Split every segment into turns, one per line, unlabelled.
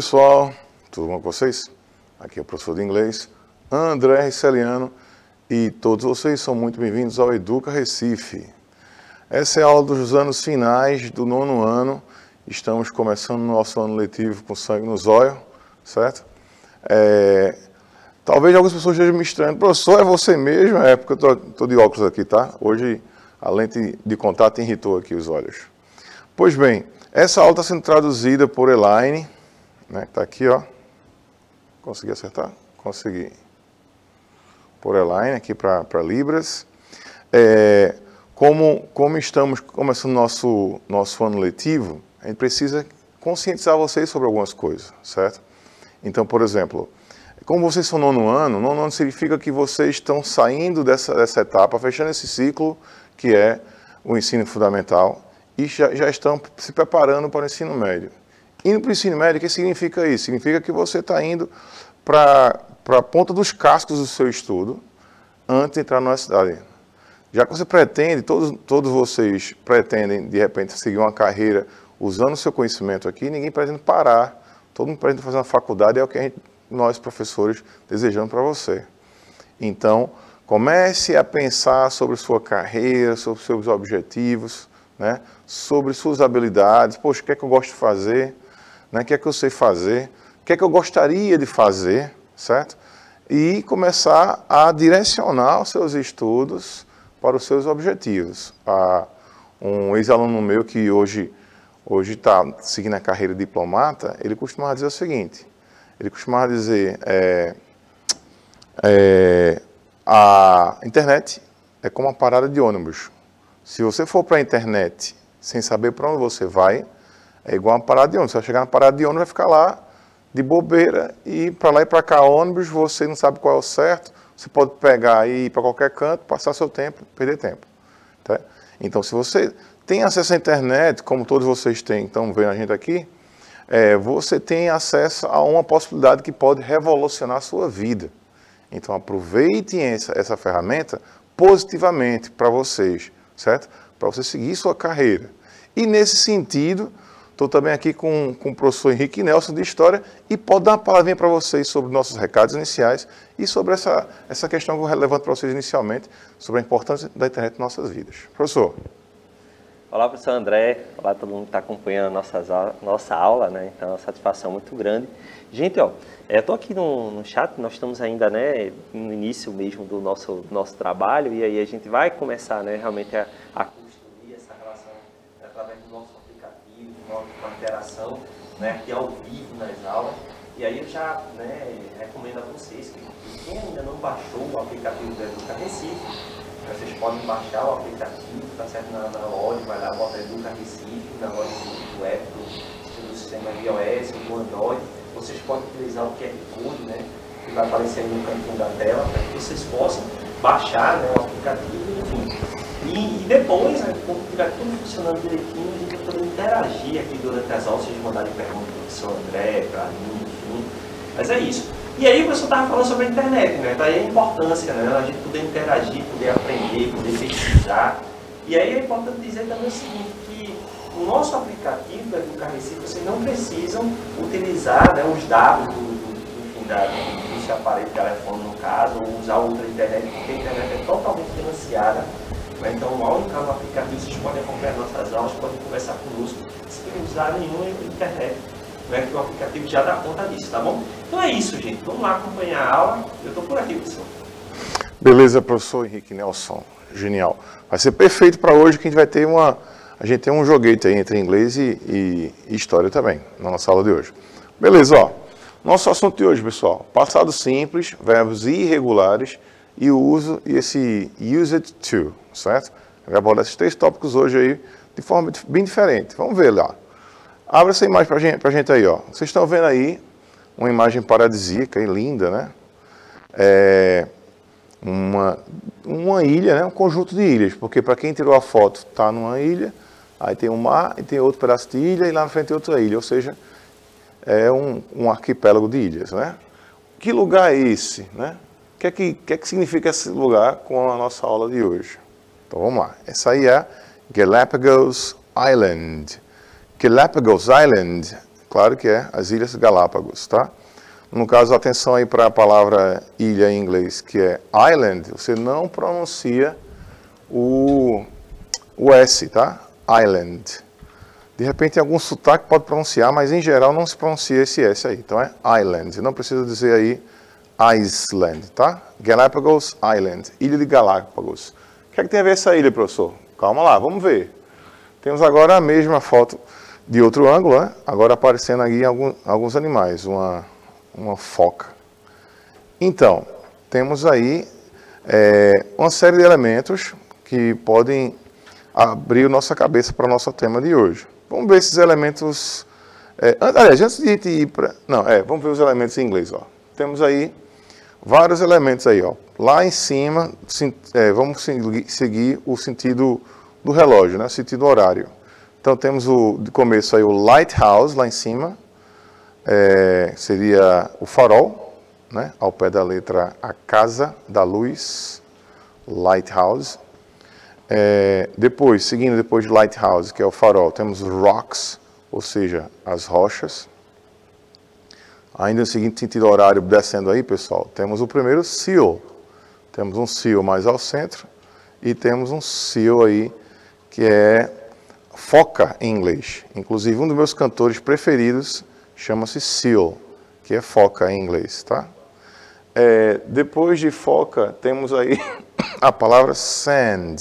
pessoal, tudo bom com vocês? Aqui é o professor de inglês, André Riceliano, e todos vocês são muito bem-vindos ao Educa Recife. Essa é a aula dos anos finais do 9º ano, estamos começando o nosso ano letivo com sangue no zóio, certo? Talvez algumas pessoas estejam me estranhando, professor, é você mesmo? É porque eu estou de óculos aqui, tá? Hoje a lente de contato irritou aqui os olhos. Pois bem, essa aula está sendo traduzida por Elaine, né? Está aqui, ó. Consegui acertar? Consegui. Por Elaine, aqui para Libras. Como estamos começando nosso ano letivo, a gente precisa conscientizar vocês sobre algumas coisas, certo? Então, por exemplo, como vocês são nono ano significa que vocês estão saindo dessa etapa, fechando esse ciclo que é o ensino fundamental e já estão se preparando para o ensino médio. Indo para o ensino médio, o que significa isso? Significa que você está indo para a ponta dos cascos do seu estudo antes de entrar na universidade. Já que você pretende, todos vocês pretendem, de repente, seguir uma carreira usando o seu conhecimento aqui, ninguém pretende parar. Todo mundo pretende fazer uma faculdade, é o que nós, professores, desejamos para você. Então, comece a pensar sobre sua carreira, sobre seus objetivos, né? Sobre suas habilidades. Poxa, o que é que eu gosto de fazer? Né? O que é que eu sei fazer? O que é que eu gostaria de fazer? Certo? E começar a direcionar os seus estudos para os seus objetivos. Um ex-aluno meu que hoje está seguindo a carreira de diplomata, ele costumava dizer o seguinte, a internet é como uma parada de ônibus. Se você for para a internet sem saber para onde você vai, é igual uma parada de ônibus. Você vai chegar na parada de ônibus, vai ficar lá de bobeira e para lá e para cá ônibus, você não sabe qual é o certo, você pode pegar e ir para qualquer canto, passar seu tempo, perder tempo. Tá? Então, se você tem acesso à internet, como todos vocês têm, estão vendo a gente aqui, você tem acesso a uma possibilidade que pode revolucionar a sua vida. Então, aproveitem essa ferramenta positivamente para vocês, certo? Para você seguir sua carreira. E nesse sentido, estou também aqui com o professor Henrique Nelson de História e pode dar uma palavrinha para vocês sobre nossos recados iniciais e sobre essa questão que eu levanto para vocês inicialmente, sobre a importância da internet em nossas vidas. Professor.
Olá, professor André. Olá, todo mundo que está acompanhando nossa aula, né? Então, é uma satisfação muito grande. Gente, ó, eu estou aqui no chat, nós estamos ainda, né, no início mesmo do nosso trabalho, e aí a gente vai começar, né, realmente a construir essa relação através do nosso aplicativo, com a interação, né, aqui ao vivo nas aulas. E aí eu já, né, recomendo a vocês que quem ainda não baixou o aplicativo do Educa Recife, vocês podem baixar o aplicativo, tá certo? Na loja, vai lá, bota Educa Recife, na loja do app, do sistema iOS, do Android. Vocês podem utilizar o QR Code, né, que vai aparecer no cantinho da tela, para que vocês possam baixar, né, o aplicativo, enfim. E depois, né, quando estiver tudo funcionando direitinho, a gente vai poder interagir aqui durante as aulas, vocês mandarem perguntas para o professor André, para mim, enfim. Mas é isso. E aí o professor estava falando sobre a internet, né? Daí a importância, né? A gente poder interagir, poder aprender, poder pesquisar. E aí é importante dizer também o seguinte, que o nosso aplicativo da Educa Recife, vocês não precisam utilizar, né, os dados do seu aparelho de telefone, no caso, ou usar outra internet, porque a internet é totalmente financiada. Né? Então, ao entrar no aplicativo, vocês podem acompanhar nossas aulas, podem conversar conosco, sem usar nenhuma internet. Né, que o aplicativo já dá conta disso, tá bom? Então é isso, gente. Vamos lá acompanhar a aula. Eu estou por aqui, professor.
Beleza, professor Henrique Nelson. Genial. Vai ser perfeito para hoje que a gente vai ter tem um joguete aí entre inglês e história também, na nossa aula de hoje. Beleza, ó. Nosso assunto de hoje, pessoal. Passado simples, verbos irregulares e o uso e esse used to, certo? Eu vou abordar esses 3 tópicos hoje aí de forma bem diferente. Vamos ver lá. Abra essa imagem pra gente aí, ó. Vocês estão vendo aí uma imagem paradisíaca e linda, né? Uma ilha, né? Um conjunto de ilhas, porque para quem tirou a foto, está numa ilha, aí tem um mar e tem outro pedaço de ilha e lá na frente tem outra ilha, ou seja, é um arquipélago de ilhas, né? Que lugar é esse, né? O que é que significa esse lugar com a nossa aula de hoje? Então vamos lá. Essa aí é Galapagos Island. Galapagos Island Claro que é, as Ilhas Galápagos, tá? No caso, atenção aí para a palavra ilha em inglês, que é island, você não pronuncia o S, tá? Island. De repente, em algum sotaque pode pronunciar, mas em geral não se pronuncia esse S aí. Então é island, não precisa dizer aí Iceland, tá? Galapagos Island, Ilha de Galápagos. O que é que tem a ver essa ilha, professor? Calma lá, vamos ver. Temos agora a mesma foto de outro ângulo, né? Agora aparecendo aqui alguns animais, uma foca. Então, temos aí uma série de elementos que podem abrir nossa cabeça para o nosso tema de hoje. Vamos ver esses elementos... aliás, antes de ir para... Não, vamos ver os elementos em inglês, ó. Temos aí vários elementos aí, ó. Lá em cima, vamos seguir o sentido do relógio, né? O sentido horário. Então, temos de começo aí o lighthouse, lá em cima. Seria o farol, né? Ao pé da letra a casa da luz, lighthouse. Seguindo depois de lighthouse, que é o farol, temos rocks, ou seja, as rochas. Ainda no seguinte sentido horário, descendo aí, pessoal, temos o primeiro seal. Temos um seal mais ao centro e temos um seal aí que é foca em inglês. Inclusive, um dos meus cantores preferidos chama-se Seal, que é foca em inglês, tá? Depois de foca, temos aí a palavra sand,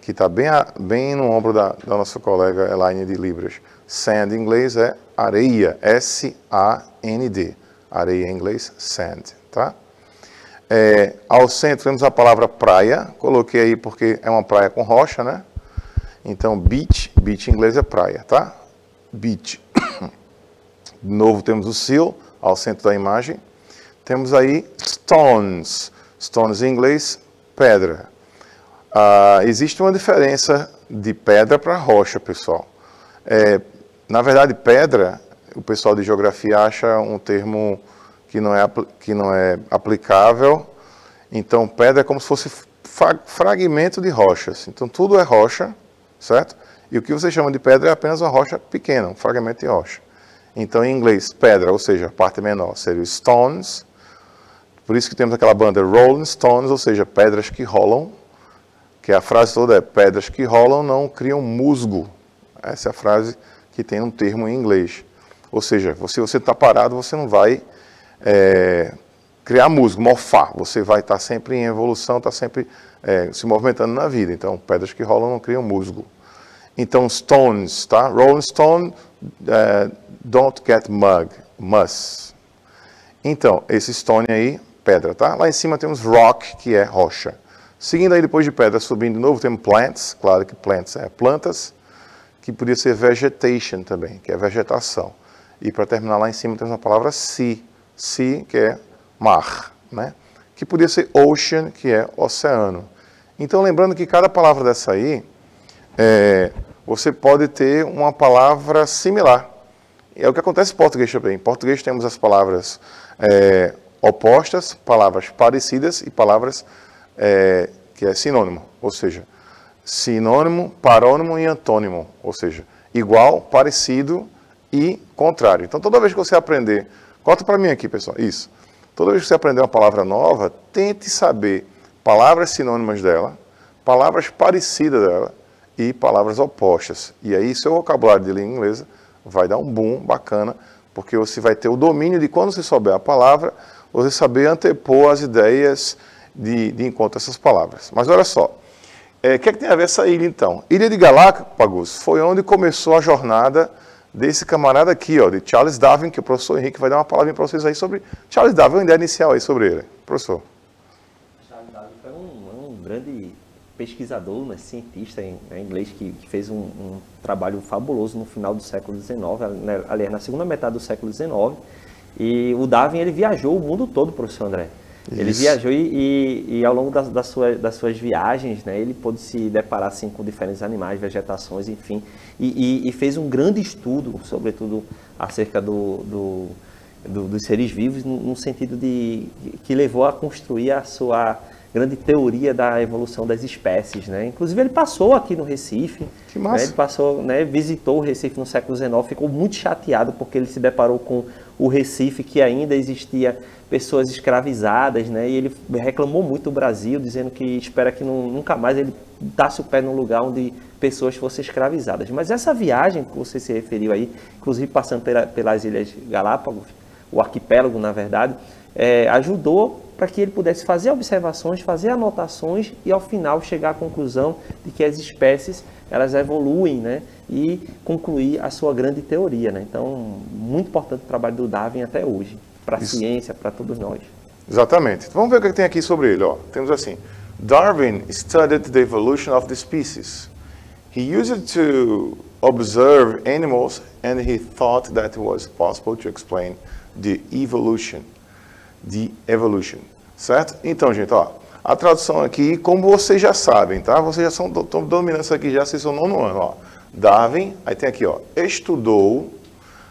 que está bem no ombro da nossa colega Elaine de Libras. Sand em inglês é areia, S-A-N-D. Areia em inglês, sand, tá? Ao centro temos a palavra praia, coloquei aí porque é uma praia com rocha, né? Então, beach em inglês é praia, tá? Beach. De novo temos o seal, ao centro da imagem. Temos aí stones. Stones em inglês, pedra. Existe uma diferença de pedra para rocha, pessoal. Na verdade, pedra, o pessoal de geografia acha um termo que não é aplicável. Então, pedra é como se fosse fragmento de rochas. Então, tudo é rocha, certo? E o que você chama de pedra é apenas uma rocha pequena, um fragmento de rocha. Então, em inglês, pedra, ou seja, a parte menor, seria stones. Por isso que temos aquela banda Rolling Stones, ou seja, pedras que rolam. Que a frase toda é, pedras que rolam não criam musgo. Essa é a frase que tem um termo em inglês. Ou seja, se você está parado, você não vai criar musgo, morfar. Você vai estar sempre em evolução, está sempre se movimentando na vida. Então, pedras que rolam não criam musgo. Então, stones, tá? Rolling stone, don't get muss. Então, esse stone aí, pedra, tá? Lá em cima temos rock, que é rocha. Seguindo aí depois de pedra, subindo de novo, temos plants. Claro que plants é plantas, que podia ser vegetation também, que é vegetação. E para terminar lá em cima temos a palavra sea, que é mar, né? Que podia ser ocean, que é oceano. Então, lembrando que cada palavra dessa aí, você pode ter uma palavra similar. É o que acontece em português também. Em português temos as palavras opostas, palavras parecidas e palavras que é sinônimo. Ou seja, sinônimo, parônimo e antônimo. Ou seja, igual, parecido e contrário. Então, toda vez que você aprender... Corta para mim aqui, pessoal. Isso. Toda vez que você aprender uma palavra nova, tente saber palavras sinônimas dela, palavras parecidas dela e palavras opostas. E aí, seu vocabulário de língua inglesa vai dar um boom bacana, porque você vai ter o domínio de, quando você souber a palavra, você saber antepor as ideias de encontro a essas palavras. Mas olha só, o que tem a ver essa ilha, então? Ilha de Galápagos foi onde começou a jornada desse camarada aqui, ó, de Charles Darwin, que o professor Henrique vai dar uma palavrinha para vocês aí sobre Charles Darwin, uma ideia inicial aí sobre ele. Professor.
Charles Darwin foi um grande pesquisador, né, cientista em inglês, que fez um trabalho fabuloso no final do século XIX, aliás, na segunda metade do século XIX. E o Darwin, ele viajou o mundo todo, professor André. Isso. Ele viajou e ao longo das suas viagens, né, ele pôde se deparar assim, com diferentes animais, vegetações, enfim, e fez um grande estudo, sobretudo acerca dos seres vivos, no sentido que levou a construir a sua grande teoria da evolução das espécies, né? Inclusive ele passou aqui no Recife,
que massa.
Né? Ele passou, né, visitou o Recife no século XIX, ficou muito chateado porque ele se deparou com o Recife, que ainda existia pessoas escravizadas, né? E ele reclamou muito do Brasil, dizendo que espera que nunca mais ele dasse o pé num lugar onde pessoas fossem escravizadas. Mas essa viagem que você se referiu aí, inclusive passando pelas Ilhas Galápagos, o arquipélago, na verdade, ajudou para que ele pudesse fazer observações, fazer anotações e, ao final, chegar à conclusão de que as espécies elas evoluem, né? E concluir a sua grande teoria, né? Então, muito importante o trabalho do Darwin até hoje, para a ciência, para todos nós.
Exatamente. Então, vamos ver o que tem aqui sobre ele. Ó. Temos assim, Darwin studied the evolution of the species. He used it to observe animals and he thought that it was possible to explain the evolution. Certo? Então, gente, ó, a tradução aqui, como vocês já sabem, tá? Vocês já estão dominando isso aqui, já vocês estão no 9º ano, ó. Darwin, aí tem aqui, ó, estudou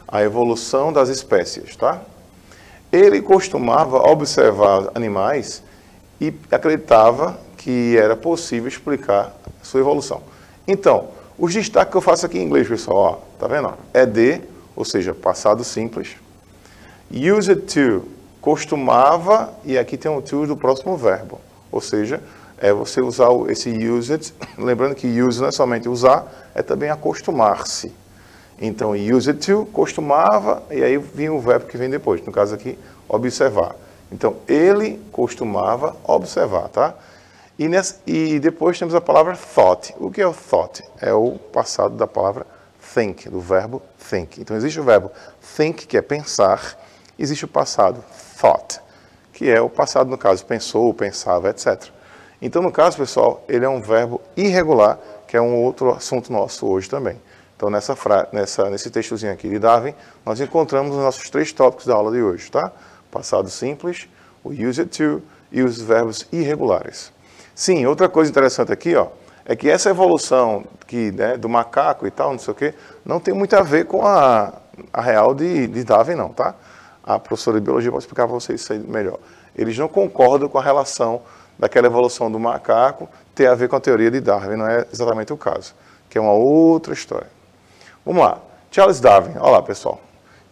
a evolução das espécies, tá? Ele costumava observar animais e acreditava que era possível explicar sua evolução. Então, os destaques que eu faço aqui em inglês, pessoal, ó, tá vendo? ED, ou seja, passado simples. Used to, costumava, e aqui tem um to do próximo verbo. Ou seja, é você usar esse used, lembrando que use não é somente usar, é também acostumar-se. Então, used to, costumava, e aí vinha o verbo que vem depois, no caso aqui, observar. Então, ele costumava observar, tá? E depois temos a palavra thought. O que é o thought? É o passado da palavra think, do verbo think. Então, existe o verbo think, que é pensar, existe o passado thought, que é o passado, no caso, pensou, pensava, etc. Então, no caso, pessoal, ele é um verbo irregular, que é um outro assunto nosso hoje também. Então, nesse textozinho aqui de Darwin, nós encontramos os nossos 3 tópicos da aula de hoje, tá? Passado simples, o used to e os verbos irregulares. Sim, outra coisa interessante aqui, ó, é que essa evolução que, né, do macaco e tal, não sei o quê, não tem muito a ver com a real de Darwin, não, tá? A professora de biologia pode explicar para vocês isso aí melhor. Eles não concordam com a relação daquela evolução do macaco ter a ver com a teoria de Darwin, não é exatamente o caso, que é uma outra história. Vamos lá. Charles Darwin. Olha lá, pessoal.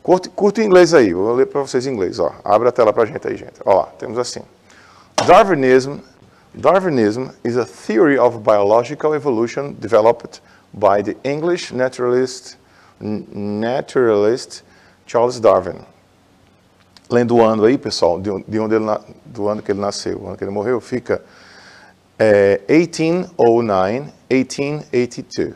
Curta em inglês aí. Vou ler para vocês em inglês. Ó. Abre a tela para a gente aí, gente. Olha lá. Temos assim. Darwinism is a theory of biological evolution developed by the English naturalist Charles Darwin. Lendo o ano aí, pessoal, do ano que ele nasceu, o ano que ele morreu, fica 1809, 1882.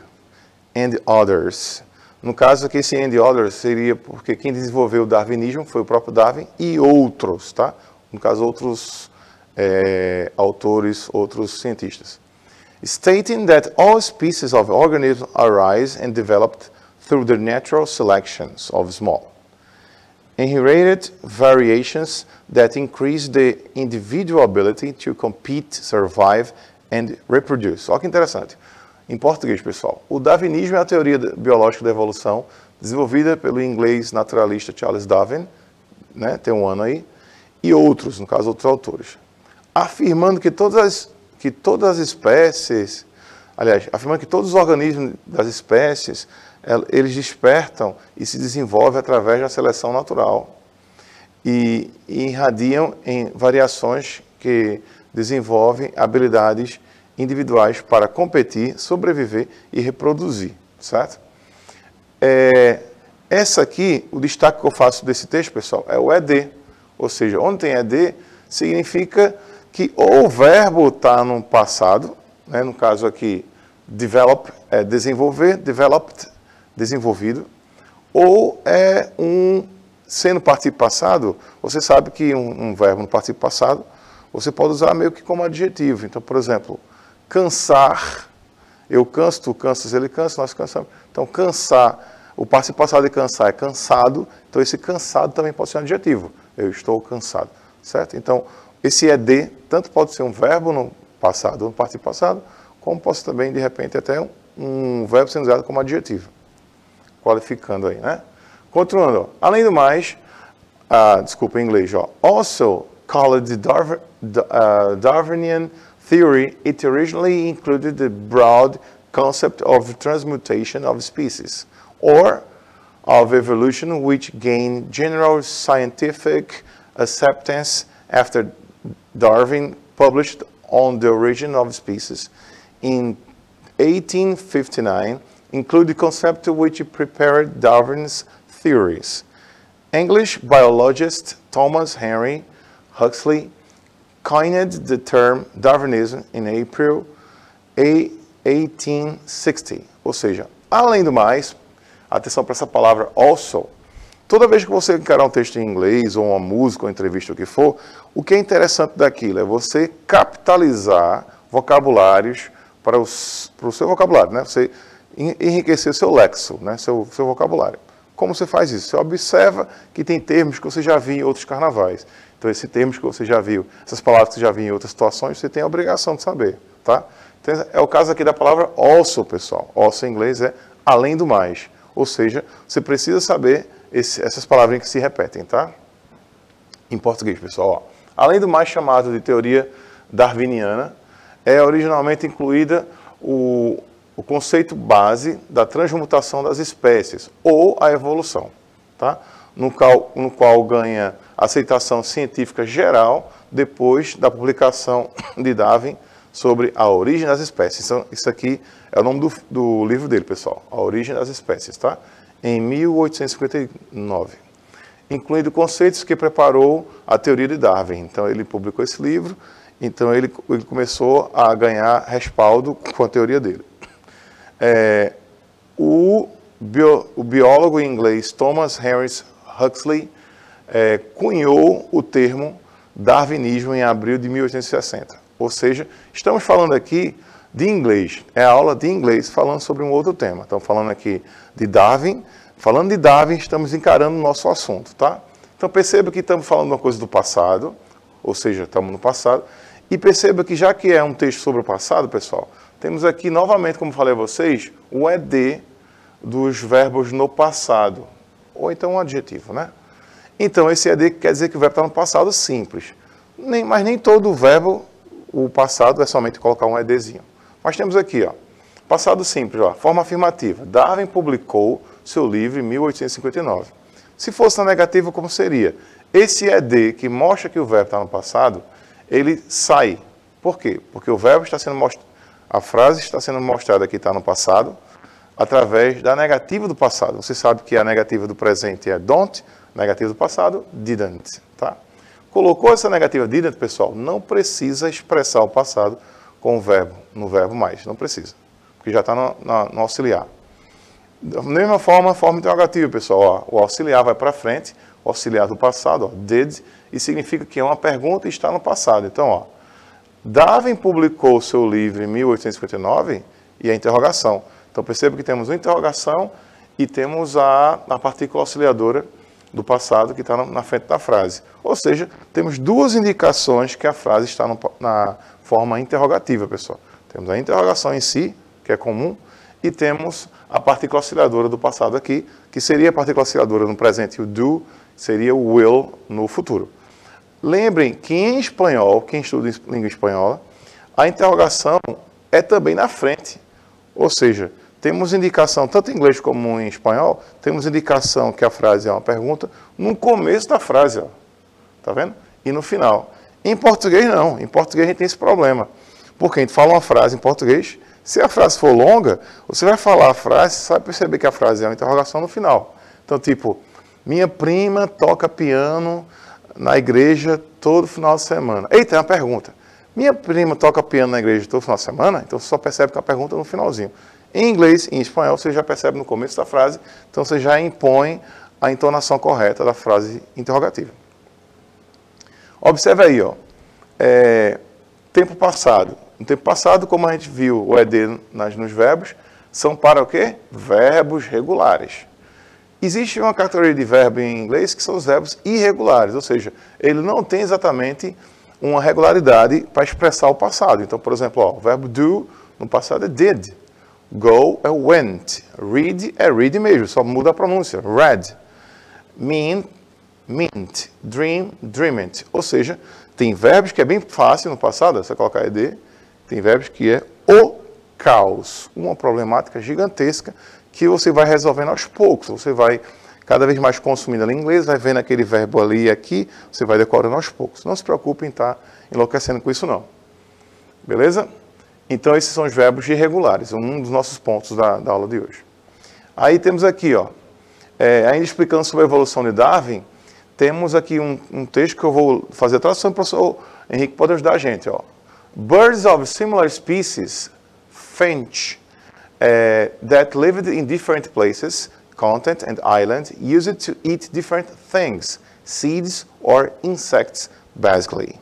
And others. No caso aqui, esse and others seria porque quem desenvolveu o darwinismo foi o próprio Darwin e outros, tá? No caso, outros autores, outros cientistas. Stating that all species of organisms arise and developed through the natural selections of small, inherited variations that increase the individual ability to compete, survive and reproduce. Olha que interessante. Em português, pessoal, o darwinismo é a teoria biológica da evolução desenvolvida pelo inglês naturalista Charles Darwin, né, tem um ano aí, e outros, no caso, outros autores, afirmando que todas as espécies, aliás, afirmando que todos os organismos das espécies, eles despertam e se desenvolvem através da seleção natural e irradiam em variações que desenvolvem habilidades individuais para competir, sobreviver e reproduzir, certo? Essa aqui, o destaque que eu faço desse texto, pessoal, é o ED, ou seja, onde tem ED, significa que ou o verbo está no passado, né, no caso aqui, develop, é desenvolver, developed, desenvolvido, ou é sendo participo passado, você sabe que um verbo no participo passado, você pode usar meio que como adjetivo. Então, por exemplo, cansar, eu canso, tu cansas, ele cansa, nós cansamos. Então, cansar, o participo passado de cansar é cansado, então esse cansado também pode ser um adjetivo. Eu estou cansado, certo? Então, esse ED, tanto pode ser um verbo no passado ou no participo passado, como pode também, de repente, até um verbo sendo usado como adjetivo. Qualificando aí, né? Continuando, ó. Além do mais, desculpa em inglês, ó. Also called the Darwinian theory, it originally included the broad concept of transmutation of species, or of evolution, which gained general scientific acceptance after Darwin published On the Origin of Species in 1859, include the concept which prepared Darwin's theories. English biologist Thomas Henry Huxley coined the term Darwinism in April 1860. Ou seja, além do mais, atenção para essa palavra also. Toda vez que você encarar um texto em inglês, ou uma música, ou entrevista, o que for, o que é interessante daquilo é você capitalizar vocabulários para o seu vocabulário, né? Você enriquecer o seu léxico, né? Seu vocabulário. Como você faz isso? Você observa que tem termos que você já viu em outros carnavais. Então, esses termos que você já viu, essas palavras que você já viu em outras situações, você tem a obrigação de saber, tá? Então, é o caso aqui da palavra also, pessoal. Also em inglês é além do mais. Ou seja, você precisa saber essas palavrinhas que se repetem, tá? Em português, pessoal, ó. Além do mais chamado de teoria darwiniana, é originalmente incluída o conceito base da transmutação das espécies, ou a evolução, tá? No qual ganha aceitação científica geral depois da publicação de Darwin sobre a origem das espécies. Então, isso aqui é o nome do livro dele, pessoal, A Origem das Espécies, tá? Em 1859, incluindo conceitos que preparou a teoria de Darwin. Então, ele publicou esse livro, então ele começou a ganhar respaldo com a teoria dele. O biólogo inglês Thomas Henry Huxley cunhou o termo darwinismo em abril de 1860. Ou seja, estamos falando aqui de inglês. É a aula de inglês falando sobre um outro tema. Estamos falando aqui de Darwin. Falando de Darwin, estamos encarando o nosso assunto, tá? Então perceba que estamos falando de uma coisa do passado, ou seja, estamos no passado. E perceba que já que é um texto sobre o passado, pessoal, temos aqui novamente, como falei a vocês, o ED dos verbos no passado. Ou então um adjetivo, né? Então esse ED quer dizer que o verbo está no passado simples. Mas nem todo verbo, o passado, é somente colocar um EDzinho. Mas temos aqui, ó, passado simples, ó, forma afirmativa. Darwin publicou seu livro em 1859. Se fosse na negativa, como seria? Esse ED que mostra que o verbo está no passado, ele sai. Por quê? Porque o verbo está sendo mostrado, a frase está sendo mostrada que está no passado, através da negativa do passado. Você sabe que a negativa do presente é don't, a negativa do passado, didn't, tá? Colocou essa negativa didn't, pessoal, não precisa expressar o passado com o verbo, no verbo mais, não precisa, porque já está no auxiliar. Da mesma forma, a forma interrogativa, pessoal, ó, o auxiliar vai para frente, o auxiliar do passado, ó, did, e significa que é uma pergunta e está no passado. Então, ó, Darwin publicou seu livro em 1859 e a interrogação. Então, perceba que temos uma interrogação e temos a partícula auxiliadora do passado que está na frente da frase. Ou seja, temos duas indicações que a frase está na forma interrogativa, pessoal. Temos a interrogação em si, que é comum, e temos a partícula auxiliadora do passado aqui, que seria a partícula auxiliadora no presente, o do, seria o will no futuro. Lembrem que em espanhol, quem estuda língua espanhola, a interrogação é também na frente. Ou seja, temos indicação, tanto em inglês como em espanhol, temos indicação que a frase é uma pergunta no começo da frase, ó. Tá vendo? E no final. Em português, não. Em português a gente tem esse problema. Porque a gente fala uma frase em português, se a frase for longa, você vai falar a frase, você vai perceber que a frase é uma interrogação no final. Então, tipo, minha prima toca piano na igreja todo final de semana. Eita, é uma pergunta. Minha prima toca piano na igreja todo final de semana? Então, você só percebe que é uma pergunta no finalzinho. Em inglês e em espanhol, você já percebe no começo da frase, então você já impõe a entonação correta da frase interrogativa. Observe aí, ó, tempo passado. No tempo passado, como a gente viu o ED nos verbos, são para o quê? Verbos regulares. Existe uma categoria de verbo em inglês que são os verbos irregulares, ou seja, ele não tem exatamente uma regularidade para expressar o passado. Então, por exemplo, ó, o verbo do no passado é did. Go é went. Read é read mesmo, só muda a pronúncia. Read. Mean mint, dream, dreamed. Ou seja, tem verbos que é bem fácil no passado, você colocar ed, tem verbos que é o caos, uma problemática gigantesca que você vai resolvendo aos poucos, você vai cada vez mais consumindo a inglês, vai vendo aquele verbo ali e aqui, você vai decorando aos poucos. Não se preocupe em estar enlouquecendo com isso não. Beleza? Então esses são os verbos irregulares, um dos nossos pontos da aula de hoje. Aí temos aqui, ó, ainda explicando sobre a evolução de Darwin, temos aqui um texto que eu vou fazer a tradução, o professor Henrique pode ajudar a gente, ó. Birds of similar species, finch, that lived in different places, continent and island, used to eat different things, seeds or insects, basically.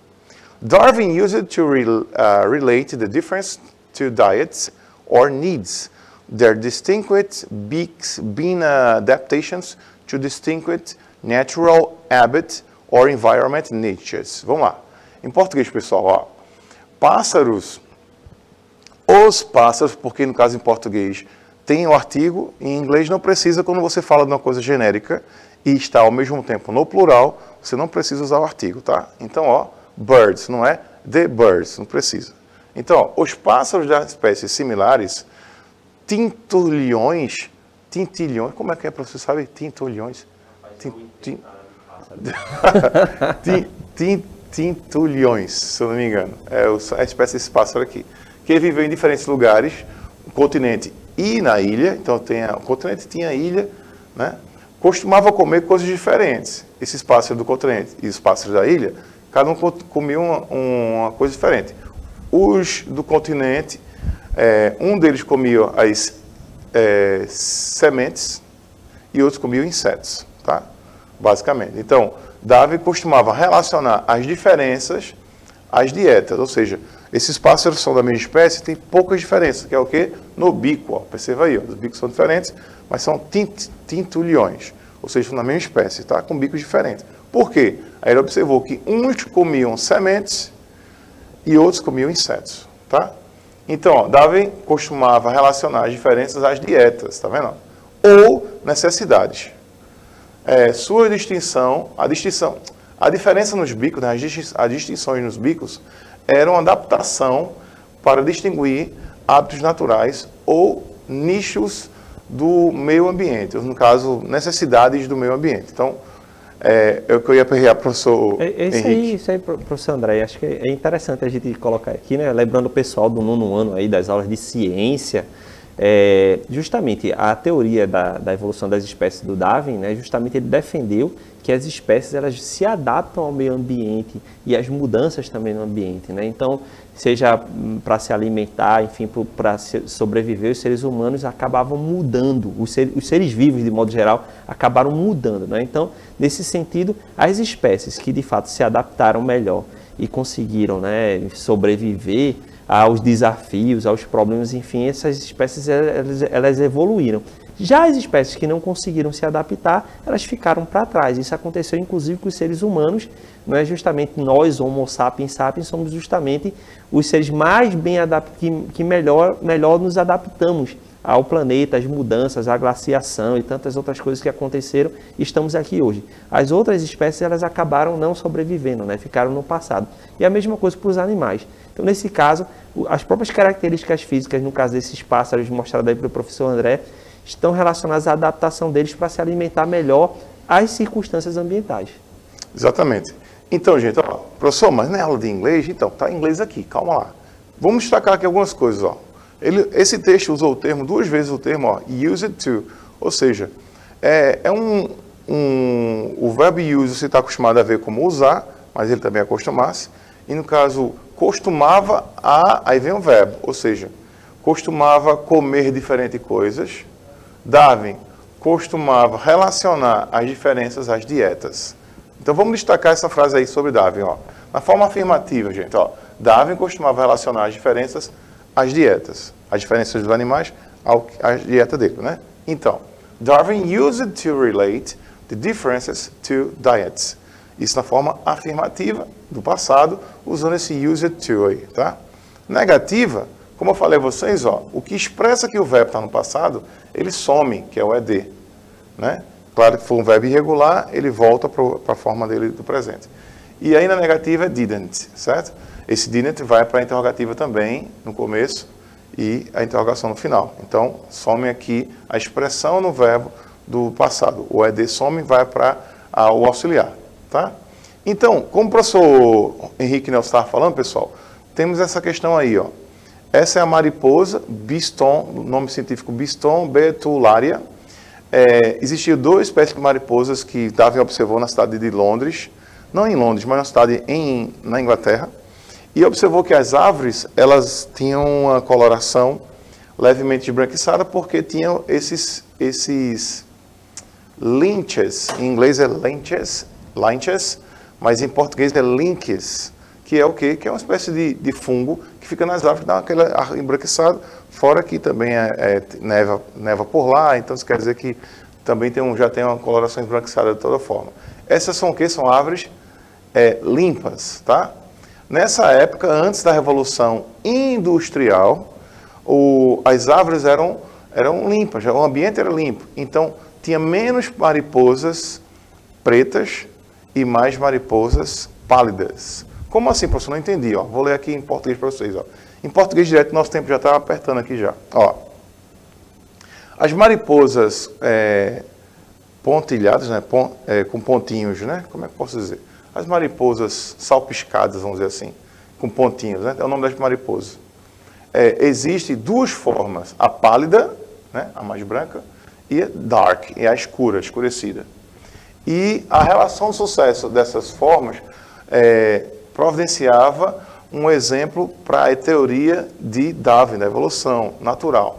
Darwin used to relate the difference to diets or needs, their distinct beaks being adaptations to distinct natural habit or environment niches. Vamos lá. Em português, pessoal, ó, pássaros, os pássaros, porque no caso em português tem o artigo, em inglês não precisa, quando você fala de uma coisa genérica e está ao mesmo tempo no plural, você não precisa usar o artigo, tá? Então, ó, birds, não é the birds, não precisa. Então, ó, os pássaros das espécies similares, tintilhões, como é que é, professor, sabe? Tintilhões? Tintulhões, se eu não me engano, é a espécie desse pássaro aqui, que viveu em diferentes lugares, no continente e na ilha, então o continente tinha a ilha, né? Costumava comer coisas diferentes. Esses pássaros do continente e os pássaros da ilha, cada um comia uma coisa diferente. Os do continente, um deles comia as sementes e outros comiam insetos, tá? Basicamente. Então, Darwin costumava relacionar as diferenças às dietas, ou seja, esses pássaros são da mesma espécie, tem poucas diferenças, que é o quê? No bico, ó, perceba aí, ó, os bicos são diferentes, mas são tintulhões, ou seja, são da mesma espécie, tá? Com bicos diferentes. Por quê? Aí ele observou que uns comiam sementes e outros comiam insetos, tá? Então, ó, Darwin costumava relacionar as diferenças às dietas, tá vendo? Ou necessidades. Sua distinção, a diferença nos bicos, né, as distinções nos bicos, era uma adaptação para distinguir hábitos naturais ou nichos do meio ambiente, no caso, necessidades do meio ambiente. Então, é o que eu ia perguntar para o professor Henrique.
Isso aí, professor André, acho que é interessante a gente colocar aqui, né, lembrando o pessoal do 9º ano aí, das aulas de ciência, justamente a teoria da evolução das espécies do Darwin, né, justamente ele defendeu que as espécies elas se adaptam ao meio ambiente e às mudanças também no ambiente, né? Então, seja para se alimentar, enfim, para sobreviver, os seres humanos acabavam mudando, os seres vivos, de modo geral, acabaram mudando, né? Então, nesse sentido, as espécies que de fato se adaptaram melhor e conseguiram, né, sobreviver aos desafios, aos problemas, enfim, essas espécies elas evoluíram. Já as espécies que não conseguiram se adaptar, elas ficaram para trás. Isso aconteceu inclusive com os seres humanos, não é justamente nós, Homo sapiens sapiens, somos justamente os seres mais bem adaptados, que melhor nos adaptamos ao planeta, às mudanças, à glaciação e tantas outras coisas que aconteceram e estamos aqui hoje. As outras espécies elas acabaram não sobrevivendo, né? Ficaram no passado. E a mesma coisa para os animais. Então, nesse caso, as próprias características físicas, no caso desses pássaros mostrados aí pelo professor André, estão relacionadas à adaptação deles para se alimentar melhor às circunstâncias ambientais.
Exatamente. Então, gente, ó, professor, mas não é aula de inglês? Então, tá em inglês aqui, calma lá. Vamos destacar aqui algumas coisas, ó. Esse texto usou o termo, 2 vezes o termo, ó, used to, ou seja, o verbo use você está acostumado a ver como usar, mas ele também é acostumar-se, e no caso, costumava aí vem o verbo, ou seja, costumava comer diferentes coisas. Darwin costumava relacionar as diferenças às dietas. Então vamos destacar essa frase aí sobre Darwin, ó. Na forma afirmativa, gente, ó, Darwin costumava relacionar as diferenças às dietas, as diferenças dos animais à dieta dele, né? Então, Darwin used to relate the differences to diets. Isso na forma afirmativa do passado, usando esse used to aí, tá? Negativa, como eu falei a vocês, ó, o que expressa que o verbo está no passado, ele some, que é o ed, né? Claro que for um verbo irregular, ele volta para a forma dele do presente. E aí na negativa é didn't, certo? Esse didn't vai para a interrogativa também, no começo, e a interrogação no final. Então, some aqui a expressão no verbo do passado. O ED some vai para o auxiliar, tá? Então, como o professor Henrique Nelson estava falando, pessoal, temos essa questão aí, ó. Essa é a mariposa Biston, nome científico Biston betularia. Existiam duas espécies de mariposas que Darwin observou na cidade de Londres, não em Londres, mas na cidade na Inglaterra, e observou que as árvores, elas tinham uma coloração levemente esbranquiçada porque tinham esses lynches, em inglês é lynches, mas em português é linkes, que é o quê? Que é uma espécie de fungo que fica nas árvores, dá aquele ar embranquiçado, fora que também neva por lá, então isso quer dizer que também já tem uma coloração esbranquiçada de toda forma. Essas são o quê? São árvores limpas, tá? Nessa época, antes da Revolução Industrial, as árvores eram limpas, o ambiente era limpo, então tinha menos mariposas pretas e mais mariposas pálidas. Como assim, professor? Não entendi. Ó. Vou ler aqui em português para vocês. Ó. Em português direto, nosso tempo já está apertando aqui já. Ó. As mariposas pontilhadas, né? Com pontinhos, né? Como é que posso dizer? As mariposas salpiscadas, vamos dizer assim, com pontinhos, né? É o nome das mariposas. Existem duas formas. A pálida, né? A mais branca, e a dark, a escura, escurecida. E a relação de sucesso dessas formas providenciava um exemplo para a teoria de Darwin, da evolução natural,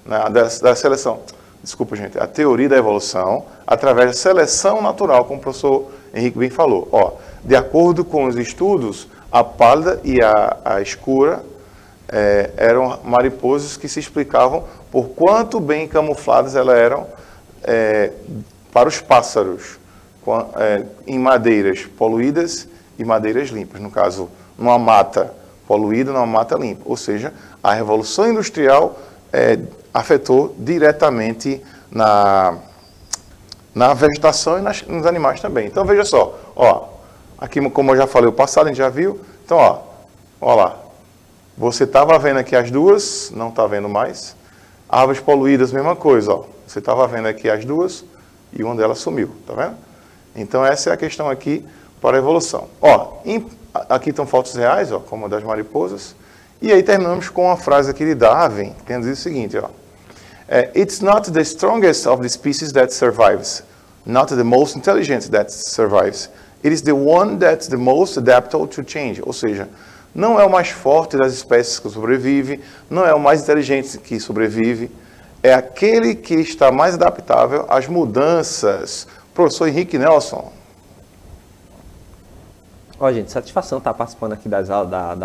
né, da seleção. Desculpa, gente, a teoria da evolução através da seleção natural, como o professor Henrique bem falou. Ó, de acordo com os estudos, a pálida e a escura eram mariposas que se explicavam por quanto bem camufladas elas eram para os pássaros, em madeiras poluídas e madeiras limpas. No caso, numa mata poluída, numa mata limpa. Ou seja, a Revolução Industrial afetou diretamente na vegetação e nos animais também. Então, veja só. Ó, aqui, como eu já falei, o passado a gente já viu. Então, ó lá. Você estava vendo aqui as duas, não está vendo mais. Árvores poluídas, mesma coisa. Ó. Você estava vendo aqui as duas e uma delas sumiu. Tá vendo? Então, essa é a questão aqui para a evolução. Ó, aqui estão fotos reais, ó, como a das mariposas. E aí terminamos com uma frase aqui de Darwin, que diz o seguinte, ó. It's not the strongest of the species that survives, not the most intelligent that survives. It is the one that's the most adaptable to change. Ou seja, não é o mais forte das espécies que sobrevive, não é o mais inteligente que sobrevive, é aquele que está mais adaptável às mudanças. Professor Henrique Nelson.
Ó, gente, satisfação estar participando aqui da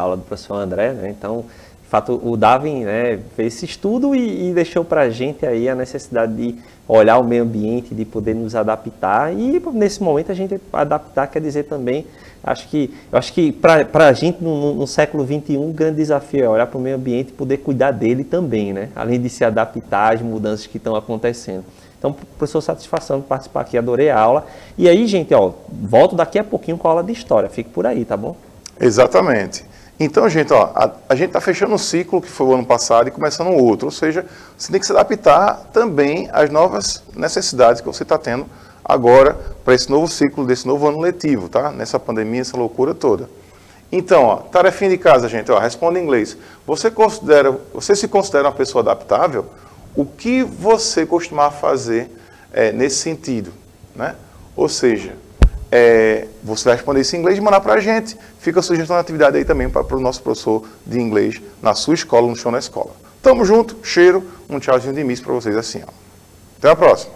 aula do professor André, né? Então, de fato, o Darwin, né, fez esse estudo e deixou para a gente aí a necessidade de olhar o meio ambiente, de poder nos adaptar. E nesse momento a gente adaptar quer dizer também, eu acho que para a gente no século XXI, o grande desafio é olhar para o meio ambiente e poder cuidar dele também, né? Além de se adaptar às mudanças que estão acontecendo. Então, professor, satisfação de participar aqui, adorei a aula. E aí, gente, ó, volto daqui a pouquinho com a aula de história. Fique por aí, tá bom?
Exatamente. Então, gente, ó, a gente está fechando um ciclo que foi o ano passado e começando um outro. Ou seja, você tem que se adaptar também às novas necessidades que você está tendo agora para esse novo ciclo, desse novo ano letivo, tá? Nessa pandemia, essa loucura toda. Então, ó, tarefinha de casa, gente, ó, responda em inglês. Você se considera uma pessoa adaptável? O que você costumava fazer nesse sentido, né? Ou seja, você vai responder isso em inglês e mandar para a gente. Fica a sugestão de atividade aí também para o nosso professor de inglês na sua escola, no Show na Escola. Tamo junto, cheiro, um tchauzinho de miss para vocês assim, ó. Até a próxima.